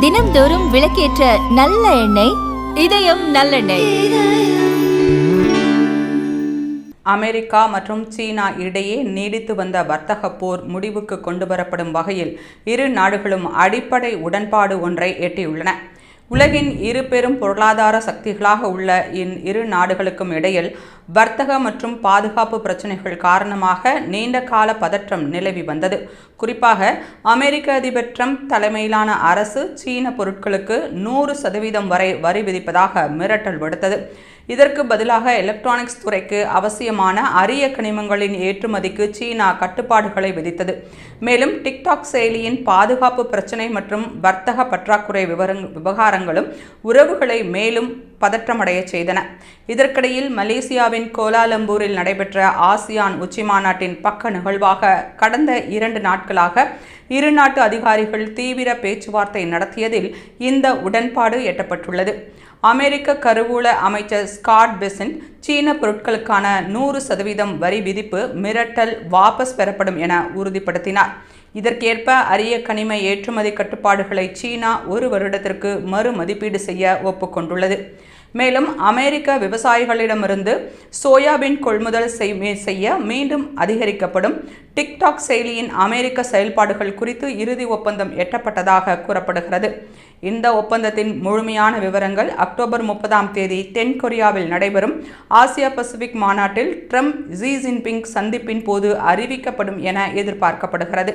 தினம்தோறும் விளக்கேற்ற நல்ல எண்ணெய் இதயம் நல்லெண்ணெய். அமெரிக்கா மற்றும் சீனா இடையே நீடித்து வந்த வர்த்தக போர் முடிவுக்கு கொண்டுவரப்படும் வகையில் இரு நாடுகளும் அடிப்படை உடன்பாடு ஒன்றை எட்டியுள்ளன. உலகின் இரு பெரும் பொருளாதார சக்திகளாக உள்ள இரு நாடுகளுக்கும் இடையில் வர்த்தக மற்றும் பாதுகாப்பு பிரச்சினைகள் காரணமாக நீண்ட கால பதற்றம் நிலவி வந்தது. குறிப்பாக அமெரிக்க அதிபர் ட்ரம்ப் தலைமையிலான அரசு சீன பொருட்களுக்கு 100% வரை வரி விதிப்பதாக மிரட்டல் விடுத்தது. இதற்கு பதிலாக எலக்ட்ரானிக்ஸ் துறைக்கு அவசியமான அரிய கனிமங்களின் ஏற்றுமதிக்கு சீனா கட்டுப்பாடுகளை விதித்தது. மேலும் டிக்டாக் செயலியின் பாதுகாப்பு பிரச்சினை மற்றும் வர்த்தக பற்றாக்குறை விவகாரங்களும் உறவுகளை மேலும் பதற்றமடைய செய்தன. இதற்கிடையில் மலேசியாவின் கோலாலம்பூரில் நடைபெற்ற ஆசியான் உச்சிமாநாட்டின் பக்க நிகழ்வாக கடந்த 2 நாட்களாக இரு நாட்டு அதிகாரிகள் தீவிர பேச்சுவார்த்தை நடத்தியதில் இந்த உடன்பாடு எட்டப்பட்டுள்ளது. அமெரிக்க கருவூல அமைச்சர் ஸ்காட் பெசன்ட் சீன பொருட்களுக்கான 100% வரி விதிப்பு மிரட்டல் வாபஸ் பெறப்படும் என உறுதிப்படுத்தினார். இதற்கேற்ப அரிய கனிம ஏற்றுமதி கட்டுப்பாடுகளை சீனா 1 வருடத்திற்கு மறுமதிப்பீடு செய்ய ஒப்புக்கொண்டுள்ளது. மேலும் அமெரிக்க விவசாயிகளிடமிருந்து சோயாபீன் கொள்முதல் செய்ய மீண்டும் அதிகரிக்கப்படும். டிக்டாக் செயலியின் அமெரிக்க செயல்பாடுகள் குறித்து இறுதி ஒப்பந்தம் எட்டப்பட்டதாக கூறப்படுகிறது. இந்த ஒப்பந்தத்தின் முழுமையான விவரங்கள் அக்டோபர் 30 தென்கொரியாவில் நடைபெறும் ஆசியா பசிபிக் மாநாட்டில் ட்ரம்ப் ஜி ஜின்பிங் சந்திப்பின் போது அறிவிக்கப்படும் என எதிர்பார்க்கப்படுகிறது.